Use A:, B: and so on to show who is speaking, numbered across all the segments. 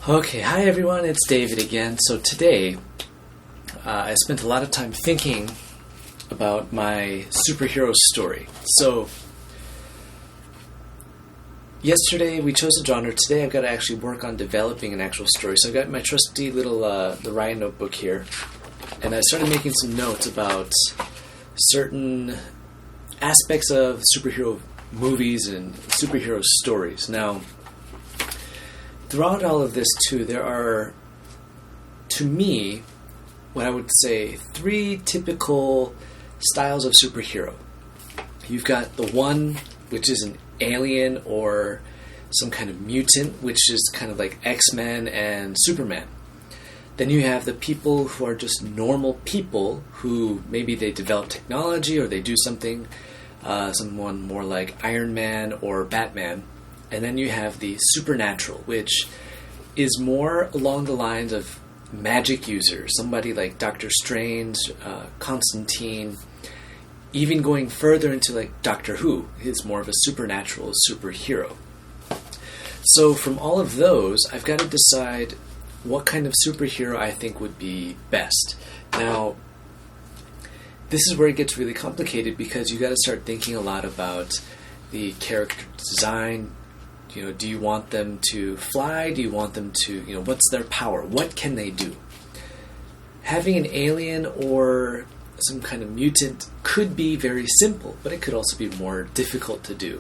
A: Okay, hi everyone, it's David again. So today, I spent a lot of time thinking about my superhero story. So, yesterday we chose a genre. Today I've got to actually work on developing an actual story. So I've got my trusty little the Ryan notebook here, and I started making some notes about certain aspects of superhero movies and superhero stories. Now, throughout all of this, too, there are, to me, what I would say, three typical styles of superhero. You've got the one, which is an alien or some kind of mutant, which is kind of like X-Men and Superman. Then you have the people who are just normal people who maybe they develop technology or they do something, someone more like Iron Man or Batman. And then you have the supernatural, which is more along the lines of magic users, somebody like Doctor Strange, Constantine, even going further into like Doctor Who, is more of a supernatural superhero. So from all of those, I've got to decide what kind of superhero I think would be best. Now, this is where it gets really complicated because you got to start thinking a lot about the character design. You know, do you want them to fly? Do you want them to, what's their power? What can they do? Having an alien or some kind of mutant could be very simple, but it could also be more difficult to do.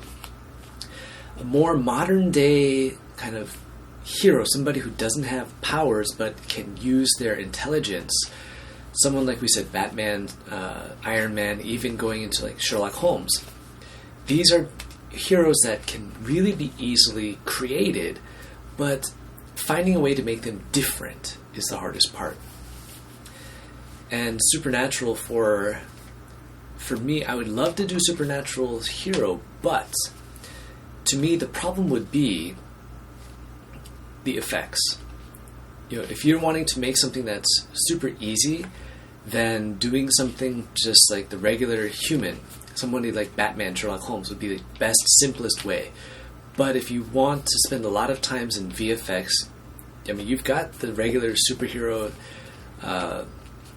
A: A more modern day kind of hero, somebody who doesn't have powers but can use their intelligence, someone like we said, Batman, Iron Man, even going into like Sherlock Holmes. These are heroes that can really be easily created, but finding a way to make them different is the hardest part. And supernatural, for me, I would love to do supernatural hero, but to me the problem would be the effects. If you're wanting to make something that's super easy, then doing something just like the regular human, somebody like Batman, Sherlock Holmes, would be the best, simplest way. But if you want to spend a lot of times in VFX, you've got the regular superhero,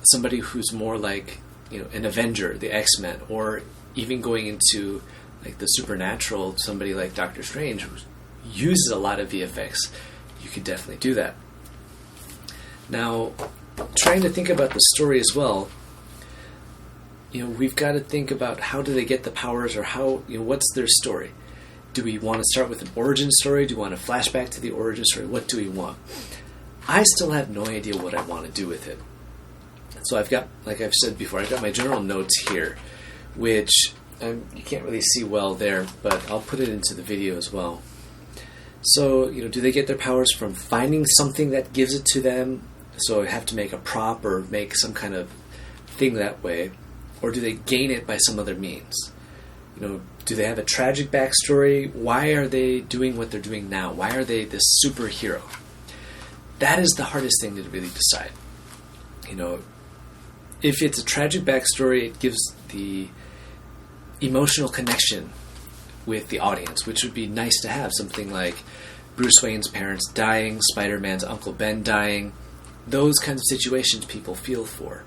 A: somebody who's more like, an Avenger, the X-Men, or even going into like the supernatural, somebody like Doctor Strange, who uses a lot of VFX. You could definitely do that. Now, trying to think about the story as well, we've got to think about how do they get the powers, or how, what's their story? Do we want to start with an origin story? Do we want a flashback to the origin story? What do we want? I still have no idea what I want to do with it. So I've got, like I've said before, I've got my general notes here, which you can't really see well there, but I'll put it into the video as well. So, do they get their powers from finding something that gives it to them? So I have to make a prop or make some kind of thing that way. Or do they gain it by some other means? Do they have a tragic backstory? Why are they doing what they're doing now? Why are they this superhero? That is the hardest thing to really decide. If it's a tragic backstory, it gives the emotional connection with the audience, which would be nice to have. Something like Bruce Wayne's parents dying, Spider-Man's Uncle Ben dying. Those kinds of situations people feel for.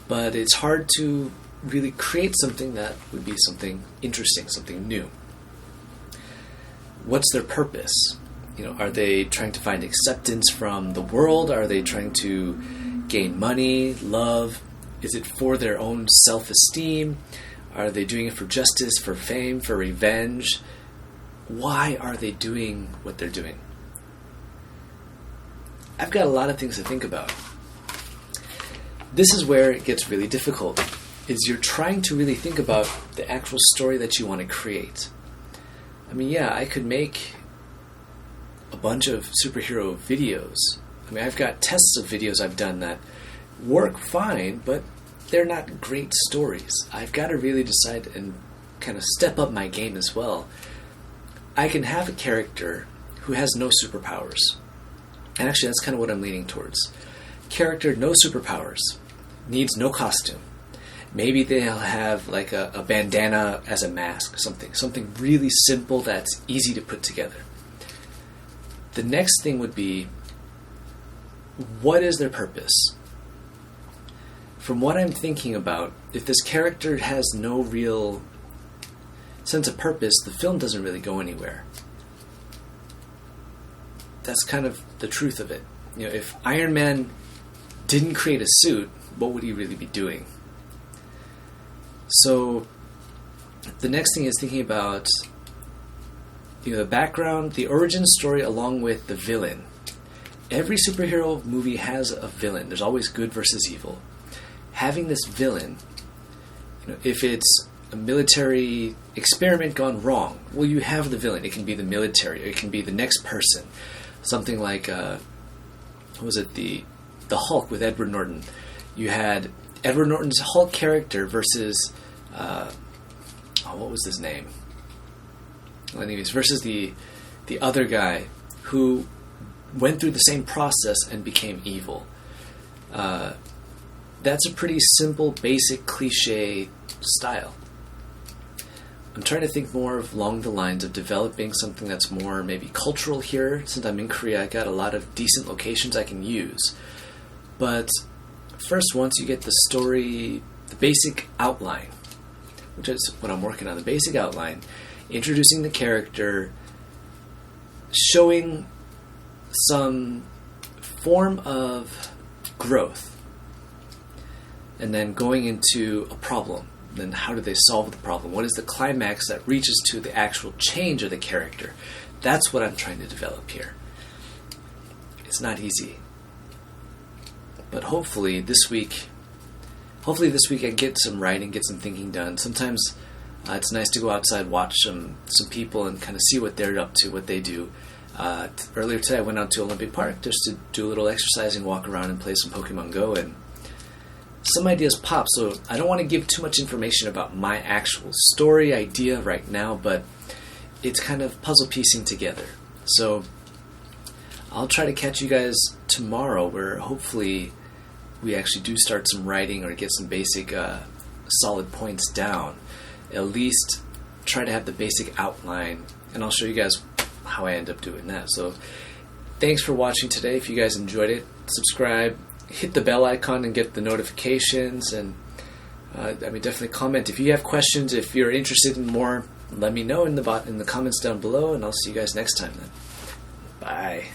A: But it's hard to really create something that would be something interesting, something new. What's their purpose? Are they trying to find acceptance from the world? Are they trying to gain money, love? Is it for their own self-esteem? Are they doing it for justice, for fame, for revenge? Why are they doing what they're doing? I've got a lot of things to think about. This is where it gets really difficult, is you're trying to really think about the actual story that you want to create. I could make a bunch of superhero videos. I've got tests of videos I've done that work fine, but they're not great stories. I've got to really decide and kind of step up my game as well. I can have a character who has no superpowers. And actually, that's kind of what I'm leaning towards. Character, no superpowers, needs no costume. Maybe they'll have like a bandana as a mask, something really simple that's easy to put together. The next thing would be what is their purpose? From what I'm thinking about, if this character has no real sense of purpose, the film doesn't really go anywhere. That's kind of the truth of it. You know, if Iron Man didn't create a suit, what would he really be doing? So the next thing is thinking about, you know, the background, the origin story, along with the villain. Every superhero movie has a villain. There's always good versus evil. Having this villain, you know, if it's a military experiment gone wrong, well, you have the villain. It can be the military, or it can be the next person. Something like, what was it, the Hulk with Edward Norton. You had Edward Norton's Hulk character versus, what was his name? Well, anyways, versus the other guy who went through the same process and became evil. That's a pretty simple, basic, cliche style. I'm trying to think more along the lines of developing something that's more maybe cultural here. Since I'm in Korea, I got a lot of decent locations I can use. But first, once you get the story, the basic outline, which is what I'm working on, the basic outline, introducing the character, showing some form of growth, and then going into a problem. Then how do they solve the problem? What is the climax that reaches to the actual change of the character? That's what I'm trying to develop here. It's not easy. But hopefully this week I get some writing, get some thinking done. Sometimes it's nice to go outside, watch some people and kind of see what they're up to, what they do. Earlier today I went out to Olympic Park just to do a little exercising, walk around and play some Pokemon Go, and some ideas pop. So I don't want to give too much information about my actual story idea right now, but it's kind of puzzle piecing together. So I'll try to catch you guys tomorrow, where hopefully we actually do start some writing or get some basic solid points down. At least try to have the basic outline, and I'll show you guys how I end up doing that. So thanks for watching today. If you guys enjoyed it, subscribe, hit the bell icon and get the notifications, and definitely comment. If you have questions, if you're interested in more, let me know in the comments down below, and I'll see you guys next time then. Bye.